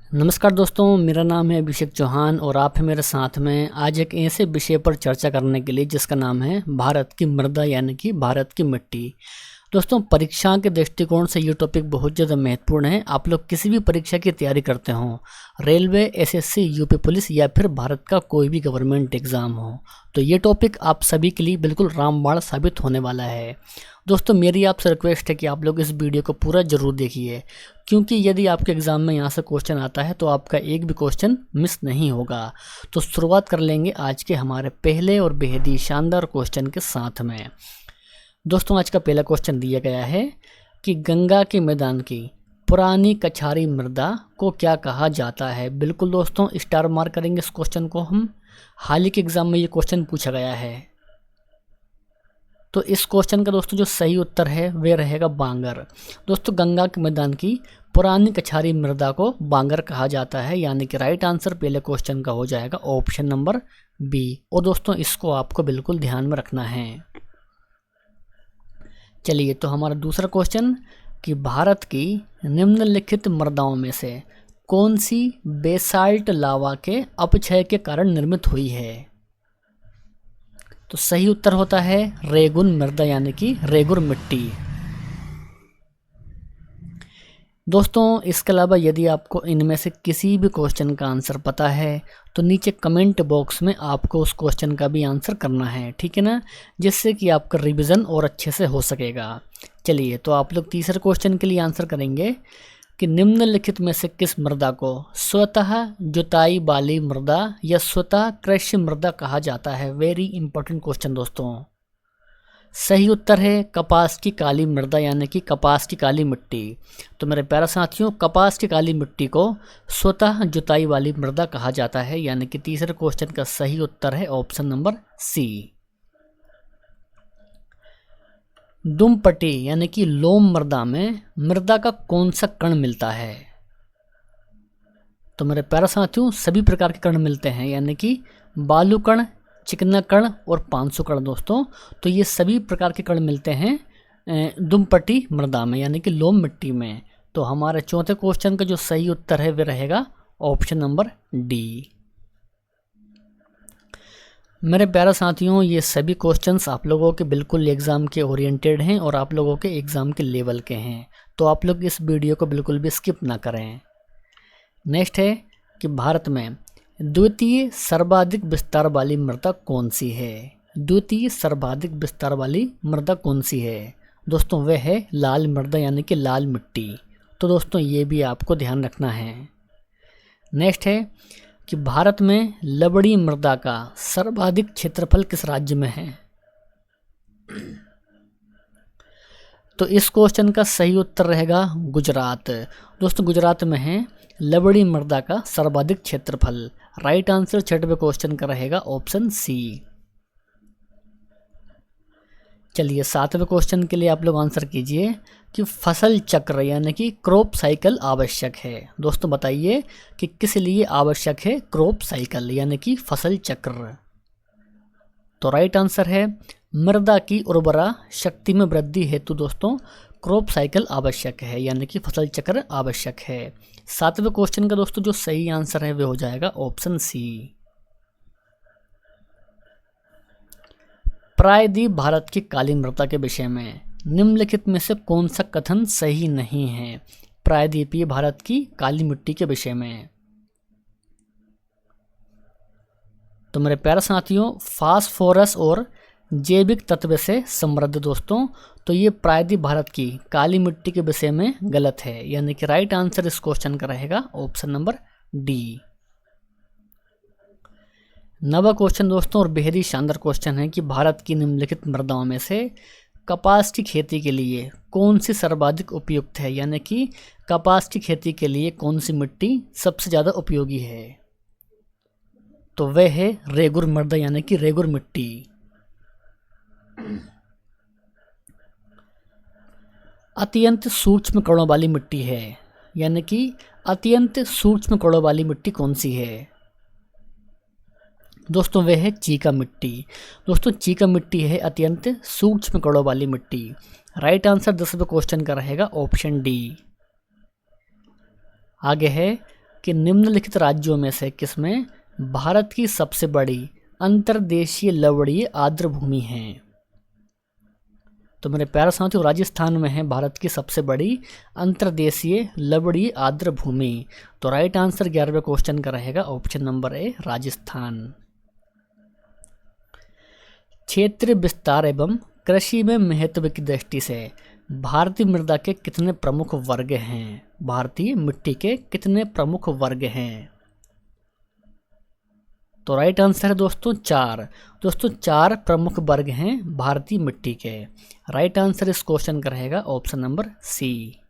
नमस्कार दोस्तों, मेरा नाम है अभिषेक चौहान और आप हैं मेरे साथ में आज एक ऐसे विषय पर चर्चा करने के लिए जिसका नाम है भारत की मृदा यानी कि भारत की मिट्टी। दोस्तों, परीक्षा के दृष्टिकोण से ये टॉपिक बहुत ज़्यादा महत्वपूर्ण है। आप लोग किसी भी परीक्षा की तैयारी करते हो, रेलवे, एसएससी, यूपी पुलिस या फिर भारत का कोई भी गवर्नमेंट एग्ज़ाम हो, तो ये टॉपिक आप सभी के लिए बिल्कुल रामबाण साबित होने वाला है। दोस्तों, मेरी आपसे रिक्वेस्ट है कि आप लोग इस वीडियो को पूरा ज़रूर देखिए, क्योंकि यदि आपके एग्ज़ाम में यहाँ से क्वेश्चन आता है तो आपका एक भी क्वेश्चन मिस नहीं होगा। तो शुरुआत कर लेंगे आज के हमारे पहले और बेहद ही शानदार क्वेश्चन के साथ में। दोस्तों, आज का पहला क्वेश्चन दिया गया है कि गंगा के मैदान की पुरानी कछारी मृदा को क्या कहा जाता है। बिल्कुल दोस्तों, स्टार मार्क करेंगे इस क्वेश्चन को हम। हाल ही के एग्ज़ाम में ये क्वेश्चन पूछा गया है। तो इस क्वेश्चन का दोस्तों जो सही उत्तर है वह रहेगा बांगर। दोस्तों, गंगा के मैदान की पुरानी कछारी मृदा को बांगर कहा जाता है, यानी कि राइट आंसर पहले क्वेश्चन का हो जाएगा ऑप्शन नंबर बी। और दोस्तों, इसको आपको बिल्कुल ध्यान में रखना है। चलिए, तो हमारा दूसरा क्वेश्चन कि भारत की निम्नलिखित मृदाओं में से कौन सी बेसाल्ट लावा के अपक्षय के कारण निर्मित हुई है। तो सही उत्तर होता है रेगुन मृदा यानी कि रेगुर मिट्टी। दोस्तों, इसके अलावा यदि आपको इनमें से किसी भी क्वेश्चन का आंसर पता है तो नीचे कमेंट बॉक्स में आपको उस क्वेश्चन का भी आंसर करना है, ठीक है ना, जिससे कि आपका रिवीजन और अच्छे से हो सकेगा। चलिए, तो आप लोग तीसरे क्वेश्चन के लिए आंसर करेंगे कि निम्नलिखित में से किस मृदा को स्वतः जुताई वाली मृदा या स्वतः कृषि मृदा कहा जाता है। वेरी इंपॉर्टेंट क्वेश्चन दोस्तों। सही उत्तर है कपास की काली मृदा यानी कि कपास की काली मिट्टी। तो मेरे प्यारे साथियों, कपास की काली मिट्टी को स्वतः जुताई वाली मृदा कहा जाता है, यानी कि तीसरे क्वेश्चन का सही उत्तर है ऑप्शन नंबर सी। दुमपट्टी यानी कि लोम मृदा में मृदा का कौन सा कण मिलता है। तो मेरे प्यारे साथियों, सभी प्रकार के कण मिलते हैं, यानी कि बालू कण, चिकना कण और पांसु कण। दोस्तों, तो ये सभी प्रकार के कण मिलते हैं दुमपट्टी मृदा में यानी कि लोम मिट्टी में। तो हमारे चौथे क्वेश्चन का जो सही उत्तर है वह रहेगा ऑप्शन नंबर डी। मेरे प्यारे साथियों, ये सभी क्वेश्चंस आप लोगों के बिल्कुल एग्ज़ाम के ओरिएंटेड हैं और आप लोगों के एग्ज़ाम के लेवल के हैं, तो आप लोग इस वीडियो को बिल्कुल भी स्किप ना करें। नेक्स्ट है कि भारत में द्वितीय सर्वाधिक विस्तार वाली मृदा कौन सी है। द्वितीय सर्वाधिक विस्तार वाली मृदा कौन सी है। दोस्तों, वह है लाल मृदा यानी कि लाल मिट्टी। तो दोस्तों, ये भी आपको ध्यान रखना है। नेक्स्ट है कि भारत में लवणी मृदा का सर्वाधिक क्षेत्रफल किस राज्य में है। तो इस क्वेश्चन का सही उत्तर रहेगा गुजरात। दोस्तों, गुजरात में है लवणी मृदा का सर्वाधिक क्षेत्रफल। राइट आंसर छठवें क्वेश्चन का रहेगा ऑप्शन सी। चलिए, सातवें क्वेश्चन के लिए आप लोग आंसर कीजिए कि फसल चक्र यानी कि क्रॉप साइकिल आवश्यक है। दोस्तों, बताइए कि किस लिए आवश्यक है क्रॉप साइकिल यानी कि फसल चक्र। तो राइट आंसर है मृदा की उर्वरा शक्ति में वृद्धि हेतु दोस्तों क्रॉप साइकिल आवश्यक है, यानी कि फसल चक्र आवश्यक है। सातवें क्वेश्चन का दोस्तों जो सही आंसर है वह हो जाएगा ऑप्शन सी। प्रायद्वीप भारत की काली मृदा के विषय में निम्नलिखित में से कौन सा कथन सही नहीं है। प्रायद्वीपीय भारत की काली मिट्टी के विषय में तो मेरे प्यारे साथियों, फास्फोरस और जैविक तत्व से समृद्ध दोस्तों, तो ये प्रायद्वीप भारत की काली मिट्टी के विषय में गलत है, यानी कि राइट आंसर इस क्वेश्चन का रहेगा ऑप्शन नंबर डी। नवा क्वेश्चन दोस्तों और बेहद ही शानदार क्वेश्चन है कि भारत की निम्नलिखित मृदाओं में से कपास की खेती के लिए कौन सी सर्वाधिक उपयुक्त है, यानी कि कपास की खेती के लिए कौन सी मिट्टी सबसे ज़्यादा उपयोगी है। तो वह है रेगुर मृदा यानी कि रेगुर मिट्टी। अत्यंत सूक्ष्म कणों वाली मिट्टी है, यानी कि अत्यंत सूक्ष्म कणों वाली मिट्टी कौन सी है दोस्तों, वह है चीका मिट्टी। दोस्तों, चीका मिट्टी है अत्यंत सूक्ष्म कणों वाली मिट्टी। राइट आंसर 10वें क्वेश्चन का रहेगा ऑप्शन डी। आगे है कि निम्नलिखित राज्यों में से किसमें भारत की सबसे बड़ी अंतर्देशीय लवणीय आर्द्र भूमि है? तो मेरे प्यारे साथियों, राजस्थान में है भारत की सबसे बड़ी अंतर्देशीय लवणीय आर्द्र भूमि। तो राइट आंसर 11वें क्वेश्चन का रहेगा ऑप्शन नंबर ए, राजस्थान। क्षेत्र विस्तार एवं कृषि में महत्व की दृष्टि से भारतीय मृदा के कितने प्रमुख वर्ग हैं? भारतीय मिट्टी के कितने प्रमुख वर्ग हैं? तो राइट आंसर है दोस्तों 4। दोस्तों 4 प्रमुख वर्ग हैं भारतीय मिट्टी के। राइट आंसर इस क्वेश्चन का रहेगा ऑप्शन नंबर सी।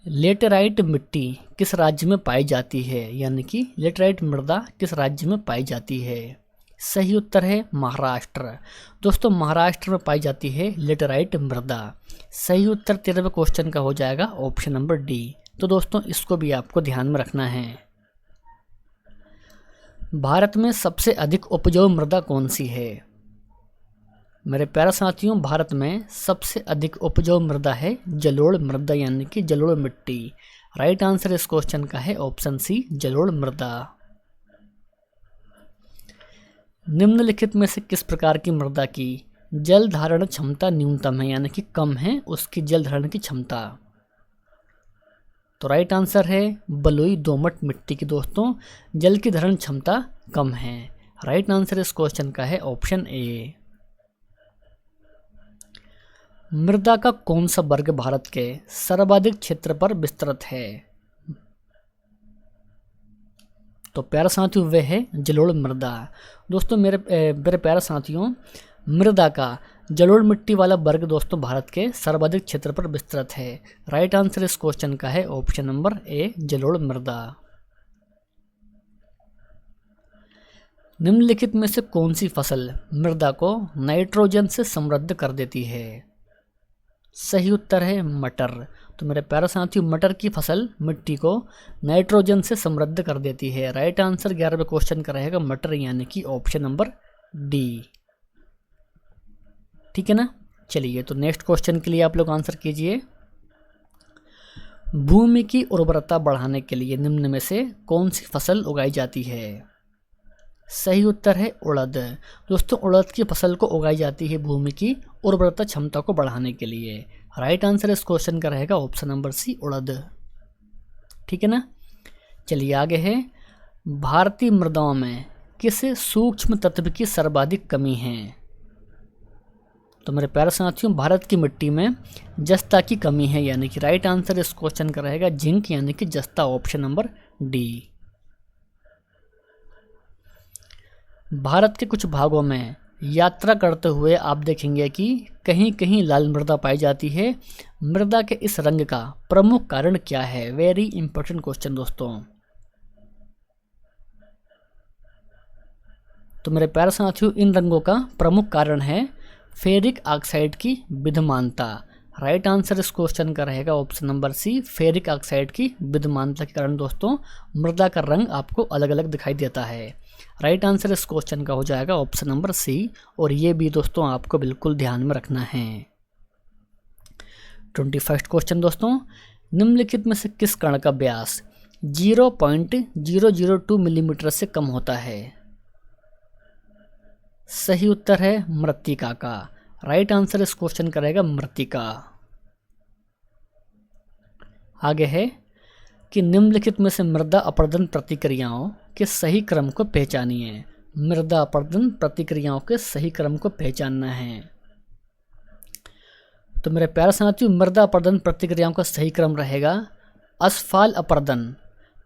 लेटेराइट मिट्टी किस राज्य में पाई जाती है? यानी कि लेटेराइट मृदा किस राज्य में पाई जाती है? सही उत्तर है महाराष्ट्र। दोस्तों महाराष्ट्र में पाई जाती है लेटेराइट मृदा। सही उत्तर 13वें क्वेश्चन का हो जाएगा ऑप्शन नंबर डी। तो दोस्तों इसको भी आपको ध्यान में रखना है। भारत में सबसे अधिक उपजाऊ मृदा कौन सी है? मेरे प्यारे साथियों, भारत में सबसे अधिक उपजाऊ मृदा है जलोढ़ मृदा, यानी कि जलोढ़ मिट्टी। राइट आंसर इस क्वेश्चन का है ऑप्शन सी, जलोढ़ मृदा। निम्नलिखित में से किस प्रकार की मृदा की जल धारण क्षमता न्यूनतम है, यानी कि कम है उसकी जल धारण की क्षमता? तो राइट आंसर है बलुई दोमट मिट्टी की दोस्तों जल की धारण क्षमता कम है। राइट आंसर इस क्वेश्चन का है ऑप्शन ए। मृदा का कौन सा वर्ग भारत के सर्वाधिक क्षेत्र पर विस्तृत है? तो प्यारे साथियों वह है जलोढ़ मृदा। दोस्तों मेरे प्यारे साथियों, मृदा का जलोढ़ मिट्टी वाला वर्ग दोस्तों भारत के सर्वाधिक क्षेत्र पर विस्तृत है। राइट आंसर इस क्वेश्चन का है ऑप्शन नंबर ए, जलोढ़ मृदा। निम्नलिखित में से कौन सी फसल मृदा को नाइट्रोजन से समृद्ध कर देती है? सही उत्तर है मटर। तो मेरे प्यारे साथियों, मटर की फसल मिट्टी को नाइट्रोजन से समृद्ध कर देती है। राइट आंसर 11वें क्वेश्चन का रहेगा मटर, यानी कि ऑप्शन नंबर डी। ठीक है ना। चलिए तो नेक्स्ट क्वेश्चन के लिए आप लोग आंसर कीजिए। भूमि की उर्वरता बढ़ाने के लिए निम्न में से कौन सी फसल उगाई जाती है? सही उत्तर है उड़द। दोस्तों उड़द की फसल को उगाई जाती है भूमि की उर्वरता क्षमता को बढ़ाने के लिए। राइट आंसर इस क्वेश्चन का रहेगा ऑप्शन नंबर सी, उड़द। ठीक है ना। चलिए आगे है, भारतीय मृदाओं में किस सूक्ष्म तत्व की सर्वाधिक कमी है? तो मेरे प्यारे साथियों, भारत की मिट्टी में जस्ता की कमी है, यानी कि राइट आंसर इस क्वेश्चन का रहेगा जिंक, यानी कि जस्ता, ऑप्शन नंबर डी। भारत के कुछ भागों में यात्रा करते हुए आप देखेंगे कि कहीं कहीं लाल मृदा पाई जाती है। मृदा के इस रंग का प्रमुख कारण क्या है? वेरी इंपॉर्टेंट क्वेश्चन दोस्तों। तो मेरे प्यारे साथियों, इन रंगों का प्रमुख कारण है फेरिक ऑक्साइड की विद्यमानता। राइट आंसर इस क्वेश्चन का रहेगा option number C, ferric oxide की विद्यमानता के कारण दोस्तों मृदा का रंग आपको अलग अलग दिखाई देता है। राइट आंसर इस क्वेश्चन का हो जाएगा ऑप्शन नंबर सी, और ये भी दोस्तों आपको बिल्कुल ध्यान में रखना है। 21 क्वेश्चन दोस्तों, निम्नलिखित में से किस कण का व्यास 0.002 मिलीमीटर से कम होता है? सही उत्तर है मृत्तिका का। राइट आंसर इस क्वेश्चन का रहेगा मृत्तिका। आगे है कि निम्नलिखित में से मृदा अपरदन प्रतिक्रियाओं के सही क्रम को पहचानिए। मृदा अपरदन प्रतिक्रियाओं के सही क्रम को पहचानना है। तो मेरे प्यारे साथियों, मृदा अपरदन प्रतिक्रियाओं का सही क्रम रहेगा असफाल अपरदन,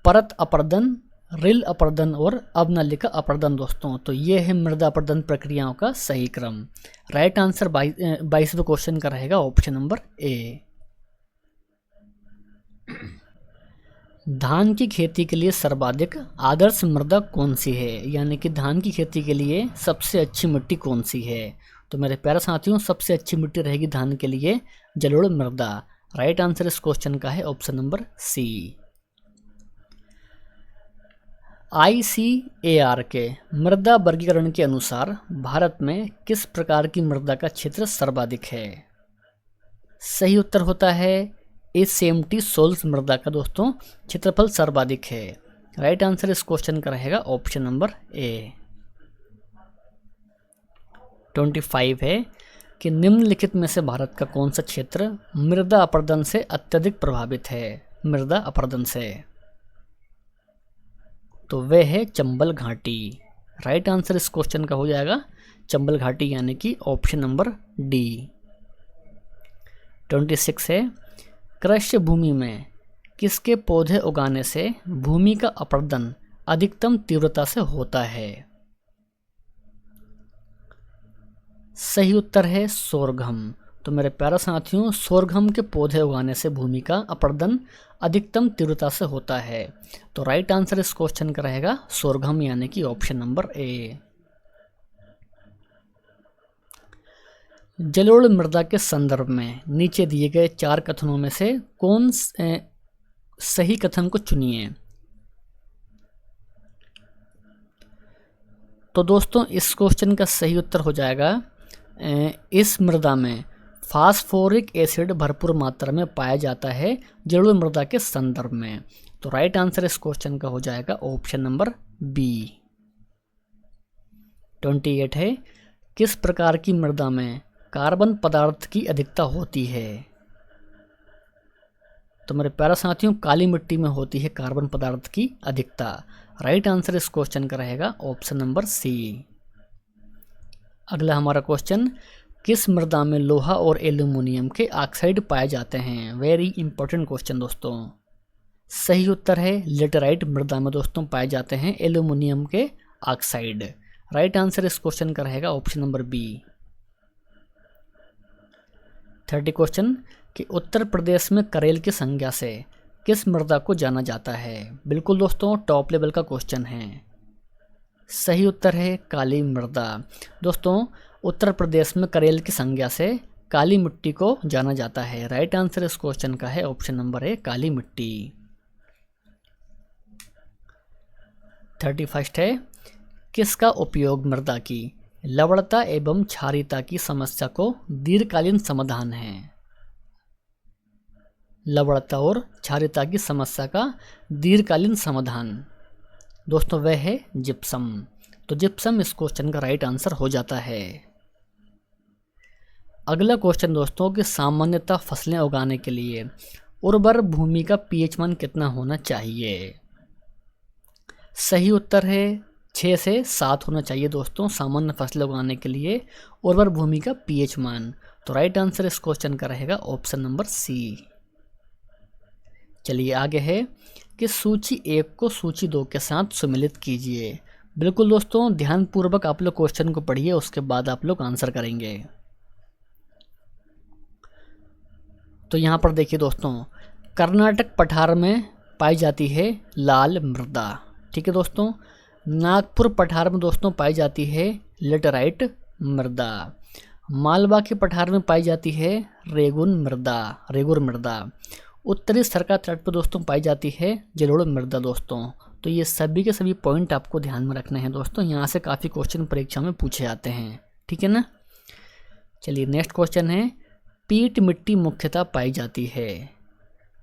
परत अपरदन, रिल अपरदन और अवनलिका अपरदन दोस्तों। तो ये है मृदा अपरदन प्रक्रियाओं का सही क्रम। राइट आंसर 22वें क्वेश्चन का रहेगा ऑप्शन नंबर ए। धान की खेती के लिए सर्वाधिक आदर्श मृदा कौन सी है? यानी कि धान की खेती के लिए सबसे अच्छी मिट्टी कौन सी है? तो मेरे प्यारे साथियों, सबसे अच्छी मिट्टी रहेगी धान के लिए जलोढ़ मृदा। राइट आंसर इस क्वेश्चन का है ऑप्शन नंबर सी। ICAR के मृदा वर्गीकरण के अनुसार भारत में किस प्रकार की मृदा का क्षेत्र सर्वाधिक है? सही उत्तर होता है इस सेम्टी सोल्स मृदा का दोस्तों क्षेत्रफल सर्वाधिक है? राइट आंसर इस क्वेश्चन का रहेगा ऑप्शन नंबर ए। 25 है कि निम्नलिखित में से भारत का कौन सा क्षेत्र मृदा अपरदन से अत्यधिक प्रभावित है? मृदा अपरदन से, तो वह है चंबल घाटी। राइट आंसर इस क्वेश्चन का हो जाएगा चंबल घाटी यानी कि ऑप्शन नंबर डी। 26 है कृषि भूमि में किसके पौधे उगाने से भूमि का अपरदन अधिकतम तीव्रता से होता है? सही उत्तर है सोरघम। तो मेरे प्यारे साथियों, सोरघम के पौधे उगाने से भूमि का अपरदन अधिकतम तीव्रता से होता है। तो राइट आंसर इस क्वेश्चन का रहेगा सोरघम यानी कि ऑप्शन नंबर ए। जलोढ़ मृदा के संदर्भ में नीचे दिए गए 4 कथनों में से कौन सही कथन को चुनिए? तो दोस्तों इस क्वेश्चन का सही उत्तर हो जाएगा इस मृदा में फास्फोरिक एसिड भरपूर मात्रा में पाया जाता है जलोढ़ मृदा के संदर्भ में। तो राइट आंसर इस क्वेश्चन का हो जाएगा ऑप्शन नंबर बी। 28 है किस प्रकार की मृदा में कार्बन पदार्थ की अधिकता होती है? तो मेरे प्यारे साथियों, काली मिट्टी में होती है कार्बन पदार्थ की अधिकता। राइट आंसर इस क्वेश्चन का रहेगा ऑप्शन नंबर सी। अगला हमारा क्वेश्चन, किस मृदा में लोहा और एल्यूमिनियम के ऑक्साइड पाए जाते हैं? वेरी इंपॉर्टेंट क्वेश्चन दोस्तों। सही उत्तर है लेटेराइट मृदा में दोस्तों पाए जाते हैं एल्यूमिनियम के ऑक्साइड। राइट आंसर इस क्वेश्चन का रहेगा ऑप्शन नंबर बी। 30 क्वेश्चन कि उत्तर प्रदेश में करेल की संज्ञा से किस मृदा को जाना जाता है? बिल्कुल दोस्तों टॉप लेवल का क्वेश्चन है। सही उत्तर है काली मृदा। दोस्तों उत्तर प्रदेश में करेल की संज्ञा से काली मिट्टी को जाना जाता है। राइट आंसर इस क्वेश्चन का है ऑप्शन नंबर ए काली मिट्टी। 31 है किसका उपयोग मृदा की लवणता एवं क्षारीयता की समस्या को दीर्घकालीन समाधान है? लवणता और क्षारीयता की समस्या का दीर्घकालीन समाधान दोस्तों वह है जिप्सम। तो जिप्सम इस क्वेश्चन का राइट आंसर हो जाता है। अगला क्वेश्चन दोस्तों कि सामान्यतः फसलें उगाने के लिए उर्वर भूमि का पीएच मान कितना होना चाहिए? सही उत्तर है 6 से 7 होना चाहिए दोस्तों सामान्य फसलें उगाने के लिए उर्वर भूमि का पीएच मान। तो राइट आंसर इस क्वेश्चन का रहेगा ऑप्शन नंबर सी। चलिए आगे है कि सूची 1 को सूची 2 के साथ सम्मिलित कीजिए। बिल्कुल दोस्तों ध्यानपूर्वक आप लोग क्वेश्चन को पढ़िए, उसके बाद आप लोग आंसर करेंगे। तो यहाँ पर देखिए दोस्तों, कर्नाटक पठार में पाई जाती है लाल मृदा। ठीक है दोस्तों, नागपुर पठार में दोस्तों पाई जाती है लेटेराइट मृदा। मालवा के पठार में पाई जाती है रेगुर मृदा। उत्तरी सरका तट पर दोस्तों पाई जाती है जलोढ़ मृदा दोस्तों। तो ये सभी के सभी पॉइंट आपको ध्यान में रखने हैं दोस्तों, यहाँ से काफ़ी क्वेश्चन परीक्षा में पूछे जाते हैं। ठीक है ना। चलिए नेक्स्ट क्वेश्चन है, पीट मिट्टी मुख्यतः पाई जाती है।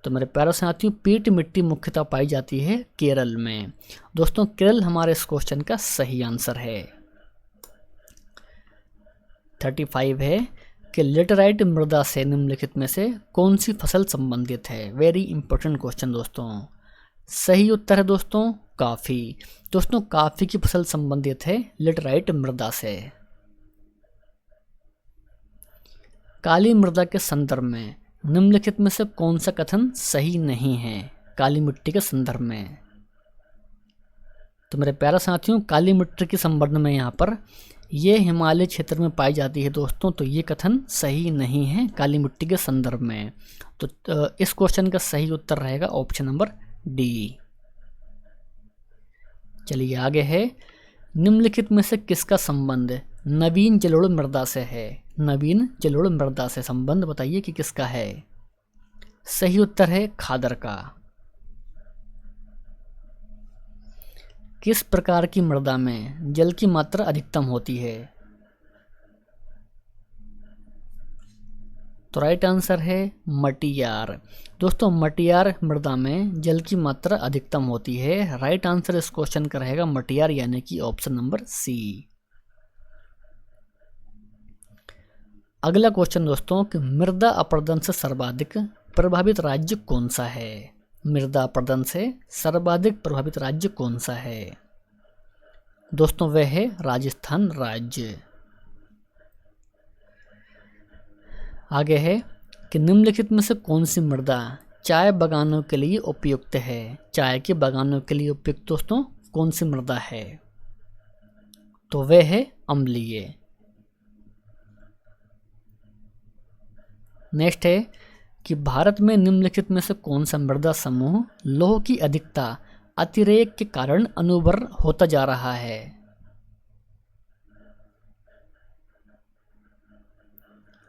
तो मेरे प्यारे साथियों, पीट मिट्टी मुख्यतः पाई जाती है केरल में। दोस्तों केरल हमारे इस क्वेश्चन का सही आंसर है। 35 है कि लेटेराइट मृदा से निम्नलिखित में से कौन सी फसल संबंधित है? वेरी इंपॉर्टेंट क्वेश्चन दोस्तों। सही उत्तर है दोस्तों काफ़ी। दोस्तों काफ़ी की फसल संबंधित है लेटेराइट मृदा से। काली मृदा के संदर्भ में निम्नलिखित में से कौन सा कथन सही नहीं है काली मिट्टी के संदर्भ में? तो मेरे प्यारे साथियों, काली मिट्टी के संबंध में यहाँ पर ये हिमालय क्षेत्र में पाई जाती है दोस्तों, तो ये कथन सही नहीं है काली मिट्टी के संदर्भ में। तो इस क्वेश्चन का सही उत्तर रहेगा ऑप्शन नंबर डी। चलिए आगे है, निम्नलिखित में से किसका संबंध नवीन जलोढ़ मृदा से है? नवीन जलोढ़ मृदा से संबंध बताइए कि किसका है? सही उत्तर है खादर का। किस प्रकार की मृदा में जल की मात्रा अधिकतम होती है? तो राइट आंसर है मटियार। दोस्तों मटियार मृदा में जल की मात्रा अधिकतम होती है। राइट आंसर इस क्वेश्चन का रहेगा मटियार यानी कि ऑप्शन नंबर सी। अगला क्वेश्चन दोस्तों कि मृदा अपरदन से सर्वाधिक प्रभावित राज्य कौन सा है। मृदा अपरदन से सर्वाधिक प्रभावित राज्य कौन सा है। दोस्तों वह है राजस्थान राज्य। आगे है कि निम्नलिखित में से कौन सी मृदा चाय बागानों के लिए उपयुक्त है। चाय के बागानों के लिए उपयुक्त दोस्तों कौन सी मृदा है। तो वह है अम्लीय। नेक्स्ट है कि भारत में निम्नलिखित में से कौन सा मृदा समूह लौह की अधिकता अतिरेक के कारण अनुर्वर होता जा रहा है।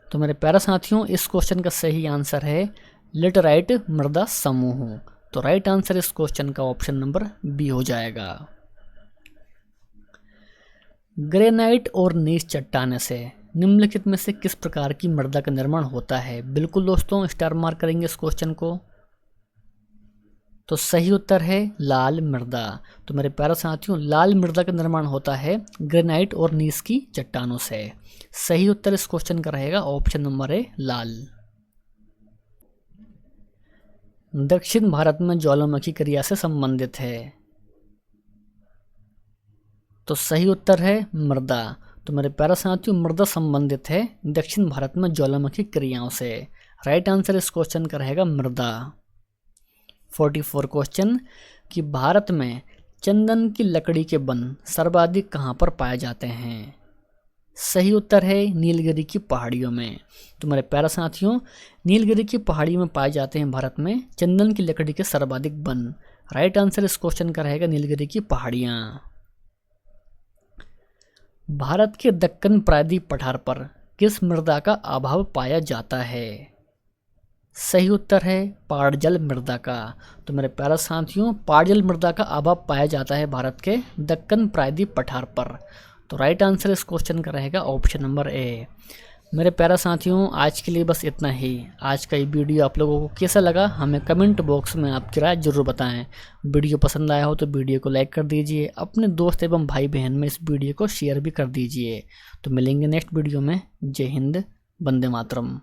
तो मेरे प्यारे साथियों इस क्वेश्चन का सही आंसर है लेटराइट मृदा समूह। तो राइट आंसर इस क्वेश्चन का ऑप्शन नंबर बी हो जाएगा। ग्रेनाइट और नीस चट्टाने से निम्नलिखित में से किस प्रकार की मृदा का निर्माण होता है। बिल्कुल दोस्तों स्टार मार्क करेंगे इस क्वेश्चन को। तो सही उत्तर है लाल मृदा। तो मेरे प्यारे साथियों लाल मृदा का निर्माण होता है ग्रेनाइट और नीस की चट्टानों से। सही उत्तर इस क्वेश्चन का रहेगा ऑप्शन नंबर ए लाल। दक्षिण भारत में ज्वालामुखी क्रिया से संबंधित है। तो सही उत्तर है मृदा। तो मेरे प्यारे साथियों मृदा संबंधित है दक्षिण भारत में ज्वालामुखी क्रियाओं से। राइट आंसर इस क्वेश्चन का रहेगा मृदा। 44 क्वेश्चन कि भारत में चंदन की लकड़ी के वन सर्वाधिक कहाँ पर पाए जाते हैं। सही उत्तर है नीलगिरी की पहाड़ियों में। तो मेरे प्यारे साथियों नीलगिरी की पहाड़ियों में पाए जाते हैं भारत में चंदन की लकड़ी के सर्वाधिक वन। राइट आंसर इस क्वेश्चन का रहेगा नीलगिरी की पहाड़ियाँ। भारत के दक्कन प्रायद्वीप पठार पर किस मृदा का अभाव पाया जाता है। सही उत्तर है पाड़जल मृदा का। तो मेरे प्यारे साथियों पाड़जल मृदा का अभाव पाया जाता है भारत के दक्कन प्रायद्वीप पठार पर। तो राइट आंसर इस क्वेश्चन का रहेगा ऑप्शन नंबर ए। मेरे प्यारे साथियों आज के लिए बस इतना ही। आज का ये वीडियो आप लोगों को कैसा लगा हमें कमेंट बॉक्स में आपकी राय जरूर बताएं। वीडियो पसंद आया हो तो वीडियो को लाइक कर दीजिए, अपने दोस्त एवं भाई बहन में इस वीडियो को शेयर भी कर दीजिए। तो मिलेंगे नेक्स्ट वीडियो में। जय हिंद, वंदे मातरम।